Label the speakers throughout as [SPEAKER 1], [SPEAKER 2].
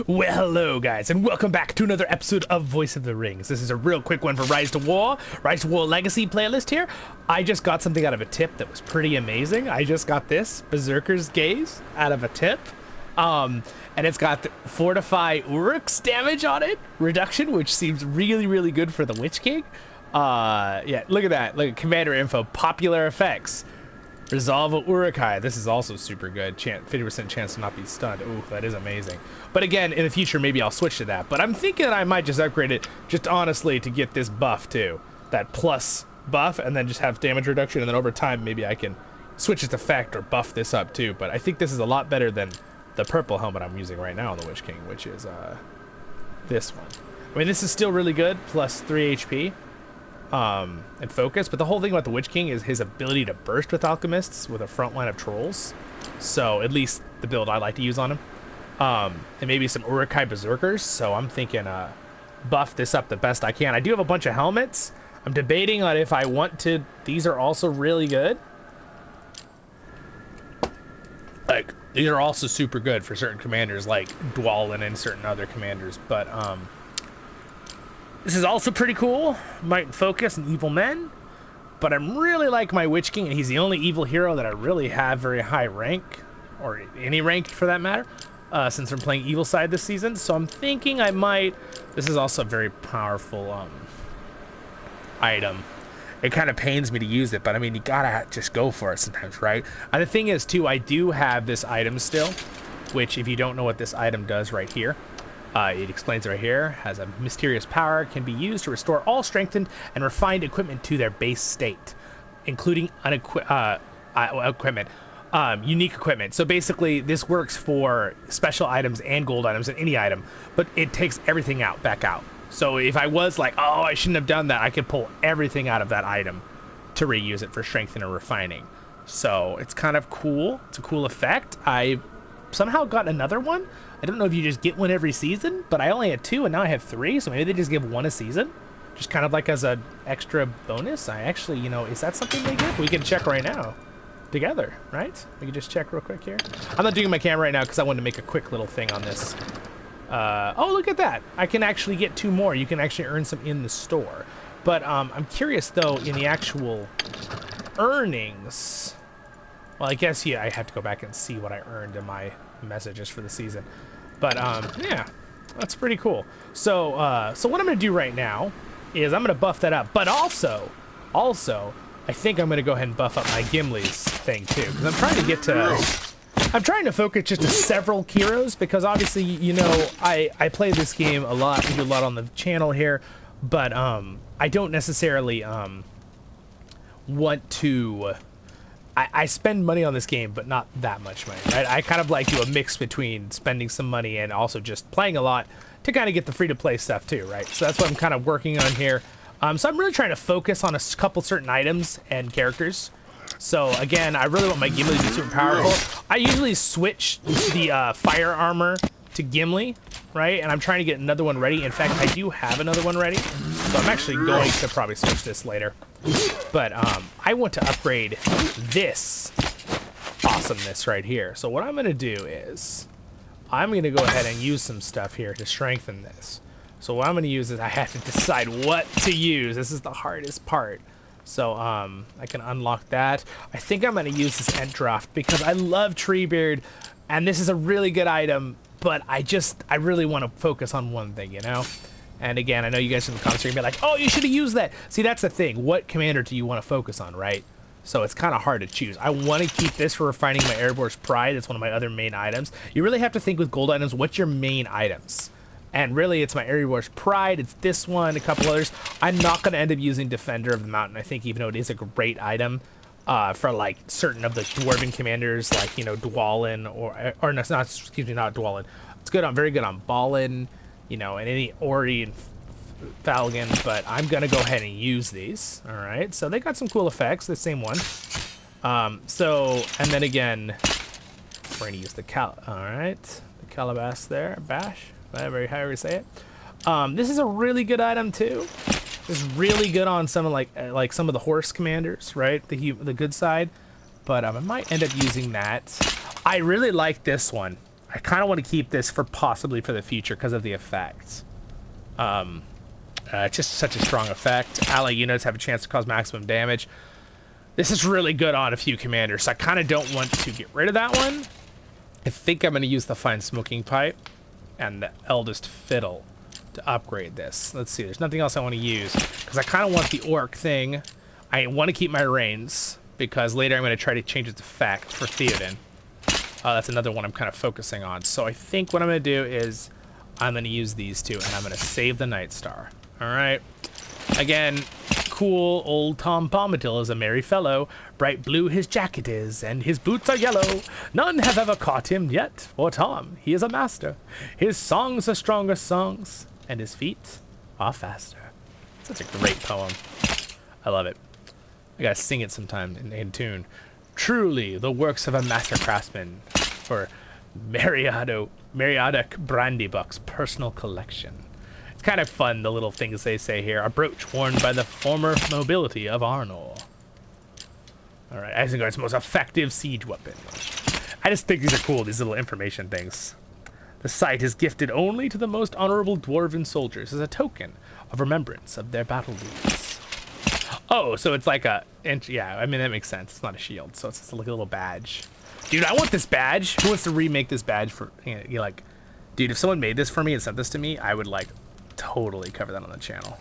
[SPEAKER 1] Well, hello guys, and welcome back to another episode of Voice of the Rings. This is a real quick one for RiseToWar Legacy playlist here. I just got something out of a tip that was pretty amazing. I just got this Berserker's Gaze out of a tip. And it's got the Fortify Uruk's damage on it, reduction, which seems really good for the Witch King. Yeah, look at that. Look at Commander Info, popular effects. Resolve of Urukai. This is also super good. 50% chance to not be stunned. Ooh, that is amazing. But again, in the future, maybe I'll switch to that. But I'm thinking I might just upgrade it, just honestly, to get this buff too. That plus buff, and then just have damage reduction. And then over time, maybe I can switch its effect or buff this up too. But I think this is a lot better than the purple helmet I'm using right now on the Witch King, which is this one. I mean, this is still really good, plus 3 HP. And focus, but the whole thing about the Witch King is his ability to burst with alchemists with a front line of trolls. So at least the build I like to use on him. And maybe some Urukai Berserkers. So I'm thinking buff this up the best I can. I do have a bunch of helmets. I'm debating on if I want to. These are also really good. Like, these are also super good for certain commanders like Dwarven and certain other commanders, but this is also pretty cool. Might focus on evil men, but I'm really like my Witch King, and he's the only evil hero that I really have very high rank, or any rank for that matter, since I'm playing evil side this season. So I'm thinking I might. This is also a very powerful item. It kind of pains me to use it, but I mean, you gotta just go for it sometimes, right? And the thing is, too, I do have this item still, which if you don't know what this item does right here, it explains right here, has a mysterious power, can be used to restore all strengthened and refined equipment to their base state, including unique equipment. So basically, this works for special items and gold items and any item, but it takes everything back out. So if I was like, oh, I shouldn't have done that, I could pull everything out of that item to reuse it for strengthening and refining. So it's kind of cool. It's a cool effect. I somehow got another one. I don't know if you just get one every season, but I only had 2 and now I have 3, so maybe they just give 1 a season, just kind of like as an extra bonus. I actually, you know, is that something they give? We can check right now together, right? We can just check real quick here. I'm not doing my camera right now because I wanted to make a quick little thing on this. Oh, look at that. I can actually get 2 more. You can actually earn some in the store. But I'm curious, though, in the actual earnings. Well, I guess, yeah, I have to go back and see what I earned in my messages for the season. But yeah, that's pretty cool. So so what I'm gonna do right now is I'm gonna buff that up, but also I think I'm gonna go ahead and buff up my Gimli's thing too, because I'm trying to focus just to several heroes, because obviously, you know, I play this game a lot. We do a lot on the channel here, but I don't necessarily want to. I spend money on this game, but not that much money, right? I kind of like do a mix between spending some money and also just playing a lot to kind of get the free-to-play stuff too, right? So that's what I'm kind of working on here. So I'm really trying to focus on a couple certain items and characters. So again, I really want my Gimli to be super powerful. I usually switch the fire armor to Gimli, right? And I'm trying to get another one ready. In fact, I do have another one ready. So I'm actually going to probably switch this later. But I want to upgrade this awesomeness right here. So what I'm going to do is I'm going to go ahead and use some stuff here to strengthen this. So what I'm going to use is I have to decide what to use. This is the hardest part. So I can unlock that. I think I'm going to use this Entroft because I love Treebeard, and this is a really good item, but I really want to focus on one thing, you know? And again, I know you guys in the comments are gonna be like, oh, you should have used that. See, that's the thing. What commander do you want to focus on, right? So it's kind of hard to choose. I want to keep this for refining my Erebor's Pride. It's one of my other main items. You really have to think with gold items, what's your main items? And really, it's my Erebor's Pride. It's this one, a couple others. I'm not going to end up using Defender of the Mountain, I think, even though it is a great item for, like, certain of the Dwarven commanders, like, you know, Dwalin, or no, not Dwalin. It's good on, very good on Ballin, you know, and any Ori and Falcon, but I'm gonna go ahead and use these. All right, so they got some cool effects, the same one. So, and then again, we're gonna use the Calabash there, Bash, whatever, however you say it. This is a really good item too. It's really good on some of like some of the horse commanders, right? The good side, but I might end up using that. I really like this one. I kind of want to keep this for possibly for the future because of the effects. Just such a strong effect. Ally units have a chance to cause maximum damage. This is really good on a few commanders, so I kind of don't want to get rid of that one. I think I'm going to use the Fine Smoking Pipe and the Eldest Fiddle to upgrade this. Let's see, there's nothing else I want to use because I kind of want the Orc thing. I want to keep my Reins because later I'm going to try to change its effect for Theoden. That's another one I'm kind of focusing on. So I think what I'm going to do is I'm going to use these two and I'm going to save the Night Star. All right. Again, cool old Tom Bombadil is a merry fellow. Bright blue his jacket is, and his boots are yellow. None have ever caught him yet, for Tom, he is a master. His songs are stronger songs, and his feet are faster. Such a great poem. I love it. I gotta sing it sometime in tune. Truly, the works of a master craftsman for Mariadic Brandybuck's personal collection. It's kind of fun, the little things they say here. A brooch worn by the former nobility of Arnor. All right, Isengard's most effective siege weapon. I just think these are cool, these little information things. The site is gifted only to the most honorable dwarven soldiers as a token of remembrance of their battle deeds. Oh, so it's like a, yeah, I mean, that makes sense. It's not a shield, so it's just like a little badge. Dude, I want this badge. Who wants to remake this badge for, you know, like, dude, if someone made this for me and sent this to me, I would, like, totally cover that on the channel.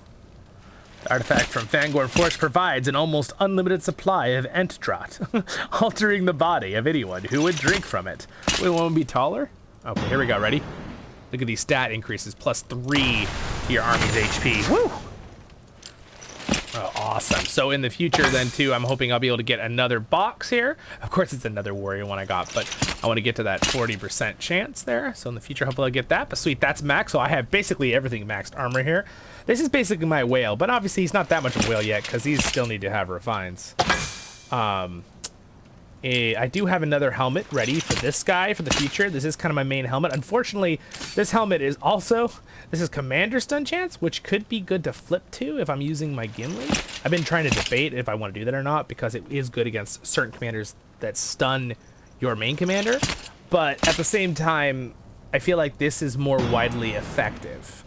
[SPEAKER 1] The artifact from Fangorn Forge provides an almost unlimited supply of Entdrot, altering the body of anyone who would drink from it. We want to be taller? Okay, here we go. Ready? Look at these stat increases. +3 to your army's HP. Woo! Oh, awesome. So in the future then too, I'm hoping I'll be able to get another box here. Of course, it's another warrior one I got, but I want to get to that 40% chance there. So in the future, hopefully I'll get that. But sweet, that's max. So I have basically everything maxed armor here. This is basically my whale, but obviously he's not that much of a whale yet because these still need to have refines. I do have another helmet ready for this guy for the future. This is kind of my main helmet. Unfortunately, this helmet is also, this is Commander Stun Chance, which could be good to flip to if I'm using my Gimli. I've been trying to debate if I want to do that or not because it is good against certain commanders that stun your main commander. But at the same time, I feel like this is more widely effective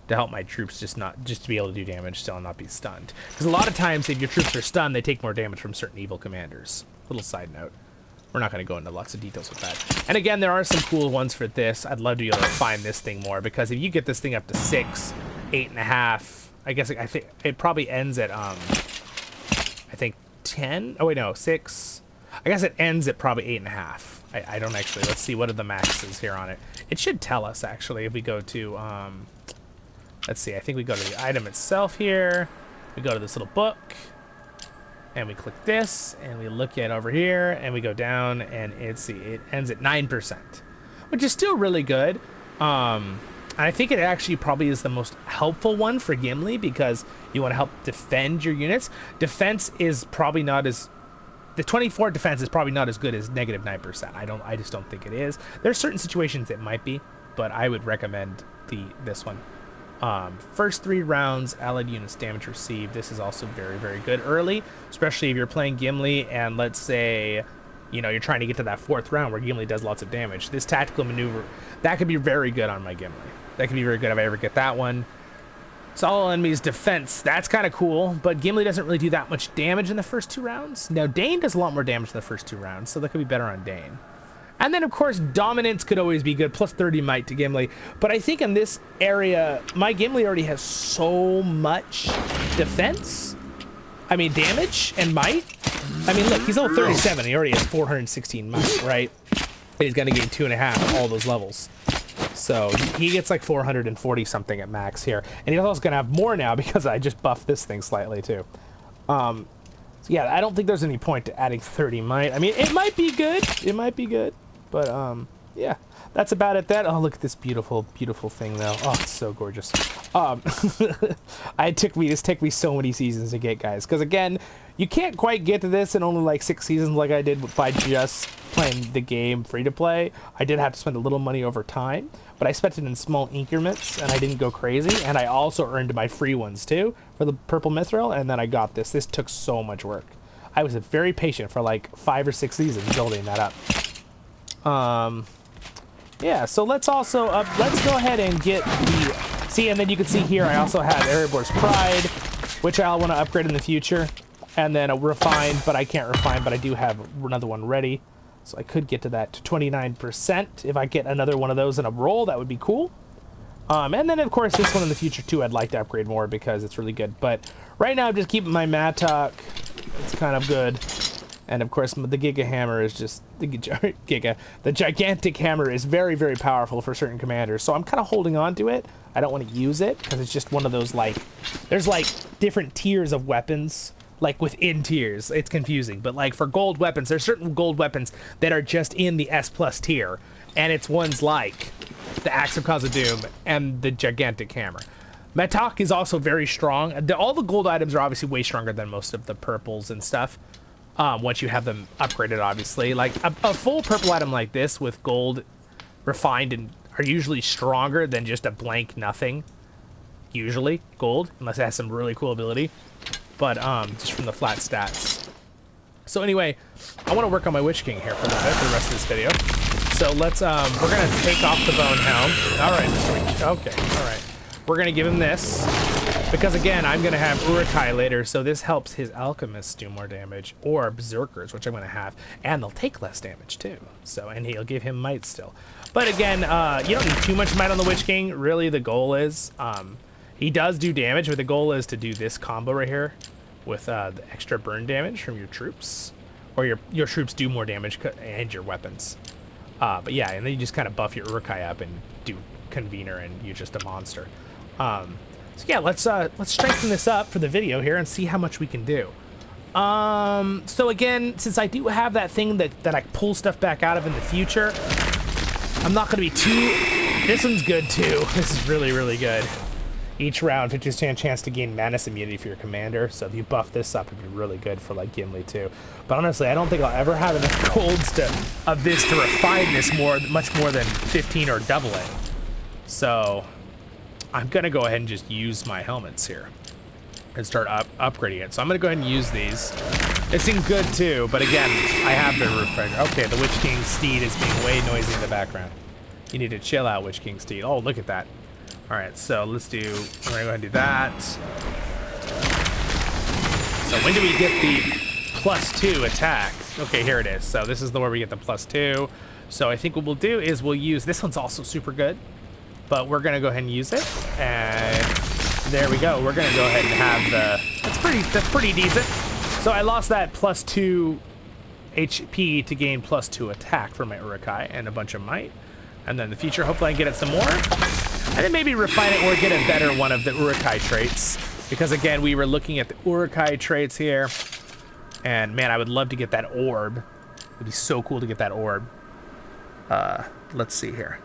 [SPEAKER 1] to help my troops just to be able to do damage still and not be stunned. Because a lot of times if your troops are stunned, they take more damage from certain evil commanders. Little side note. We're not going to go into lots of details with that. And again, there are some cool ones for this. I'd love to be able to refine this thing more because if you get this thing up to 6, 8.5, I guess I think it probably ends at I think 10. Oh wait, no, 6. I guess it ends at probably 8.5. I don't actually. Let's see what are the maxes here on it. It should tell us actually if we go to let's see. I think we go to the item itself here. We go to this little book. And we click this, and we look at over here, and we go down, and it ends at 9%, which is still really good. I think it actually probably is the most helpful one for Gimli because you want to help defend your units. Defense is probably not as, the 24 defense is probably not as good as -9%. I just don't think it is. There's certain situations it might be, but I would recommend this one. First 3 rounds, allied units damage received. This is also very, very good early, especially if you're playing Gimli and let's say, you know, you're trying to get to that 4th round where Gimli does lots of damage. This tactical maneuver, that could be very good on my Gimli. That could be very good if I ever get that one. It's all enemies defense. That's kind of cool, but Gimli doesn't really do that much damage in the first 2 rounds. Now, Dane does a lot more damage in the first 2 rounds, so that could be better on Dane. And then, of course, dominance could always be good, +30 might to Gimli. But I think in this area, my Gimli already has so much defense. I mean, damage and might. I mean, look, he's level 37. He already has 416 might, right? And he's going to gain 2.5 at all those levels. So he gets like 440 something at max here. And he's also going to have more now because I just buffed this thing slightly too. So yeah, I don't think there's any point to adding 30 might. I mean, it might be good. It might be good. But yeah, that's about it. Oh, look at this beautiful, beautiful thing though. Oh, it's so gorgeous. This took me so many seasons to get, guys. Because again, you can't quite get to this in only like 6 seasons like I did by just playing the game free to play. I did have to spend a little money over time, but I spent it in small increments and I didn't go crazy. And I also earned my free ones too for the purple mithril. And then I got this. This took so much work. I was very patient for like 5 or 6 seasons building that up. Yeah, so let's also let's go ahead and get the and then you can see here I also have Erebor's Pride, which I'll want to upgrade in the future, and then a Refine, but I can't refine, but I do have another one ready, so I could get to that to 29%. If I get another one of those in a roll, that would be cool. And then of course this one in the future too, I'd like to upgrade more because it's really good. But right now I'm just keeping my Mattock. It's kind of good. And of course, the Giga Hammer is just the gigantic hammer is very, very powerful for certain commanders. So I'm kind of holding on to it. I don't want to use it because it's just one of those, like, there's like different tiers of weapons, like within tiers. It's confusing, but like for gold weapons, there's certain gold weapons that are just in the S+ tier, and it's ones like the Axe of Khazad-dûm and the gigantic hammer. Mattock is also very strong. All the gold items are obviously way stronger than most of the purples and stuff. Once you have them upgraded, obviously. Like, a full purple item like this with gold refined and are usually stronger than just a blank nothing. Usually, gold, unless it has some really cool ability. But, just from the flat stats. So anyway, I want to work on my Witch King here for a little bit for the rest of this video. So let's, we're going to take off the Bone Helm. Alright, okay, alright. We're going to give him this. Because again, I'm going to have Uruk-hai later, so this helps his alchemists do more damage, or berserkers, which I'm going to have, and they'll take less damage too. So, and he'll give him might still. But again, you don't need too much might on the Witch King. Really, the goal is, he does do damage, but the goal is to do this combo right here with the extra burn damage from your troops, or your troops do more damage and your weapons. But yeah, and then you just kind of buff your Uruk-hai up and do Convener, and you're just a monster. So yeah, let's strengthen this up for the video here and see how much we can do. So again, since I do have that thing that I pull stuff back out of in the future, I'm not going to be too... This one's good too. This is really, really good. Each round, 50% chance to gain Madness immunity for your commander. So if you buff this up, it'd be really good for like Gimli too. But honestly, I don't think I'll ever have enough golds of this to refine this much more than 15 or double it. So I'm gonna go ahead and just use my helmets here and start upgrading it. So I'm gonna go ahead and use these. It seems good too, but again, I have the refresher. Okay, the Witch King steed is being way noisy in the background. You need to chill out, Witch King steed. Oh, look at that. All right, so we're gonna go ahead and do that. So when do we get the +2 attack? Okay, here it is. So this is where we get the +2. So I think what we'll do is we'll use, this one's also super good, but we're gonna go ahead and use it, and there we go. We're gonna go ahead and have the, that's pretty decent. So I lost that +2 HP to gain +2 attack for my Uruk-hai and a bunch of might. And then in the future, hopefully I can get it some more. And then maybe refine it or get a better one of the Uruk-hai traits. Because again, we were looking at the Uruk-hai traits here. And man, I would love to get that orb. It'd be so cool to get that orb. Let's see here.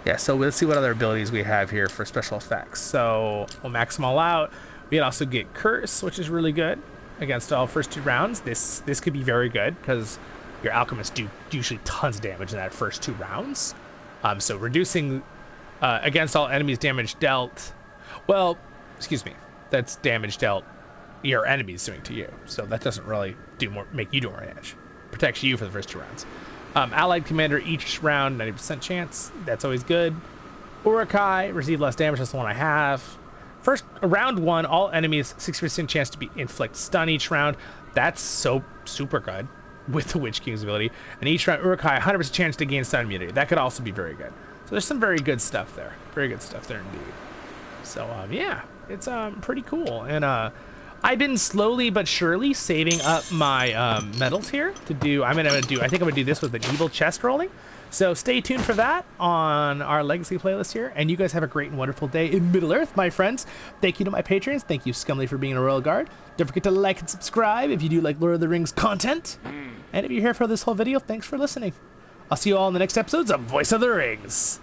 [SPEAKER 1] Yeah, so let's see what other abilities we have here for special effects. So we'll max them all out. We can also get Curse, which is really good against all first 2 rounds. This could be very good because your alchemists do usually tons of damage in that first 2 rounds. So reducing against all enemies damage dealt. Well, excuse me, that's damage dealt your enemies doing to you. So that doesn't really make you do more damage. Protects you for the first 2 rounds. Allied commander each round, 90% chance. That's always good. Uruk-hai, receive less damage. That's the one I have. First, round 1, all enemies 60% chance to inflict stun each round. That's so super good with the Witch King's ability. And each round, Uruk-hai 100% chance to gain stun immunity. That could also be very good. So there's some very good stuff there. Very good stuff there indeed. So yeah, it's pretty cool. And I've been slowly but surely saving up my medals here to do. I think I'm gonna do this with an evil chest rolling. So stay tuned for that on our Legacy playlist here. And you guys have a great and wonderful day in Middle-earth, my friends. Thank you to my patrons. Thank you, Skumley, for being a Royal Guard. Don't forget to like and subscribe if you do like Lord of the Rings content. And if you're here for this whole video, thanks for listening. I'll see you all in the next episodes of Voice of the Rings.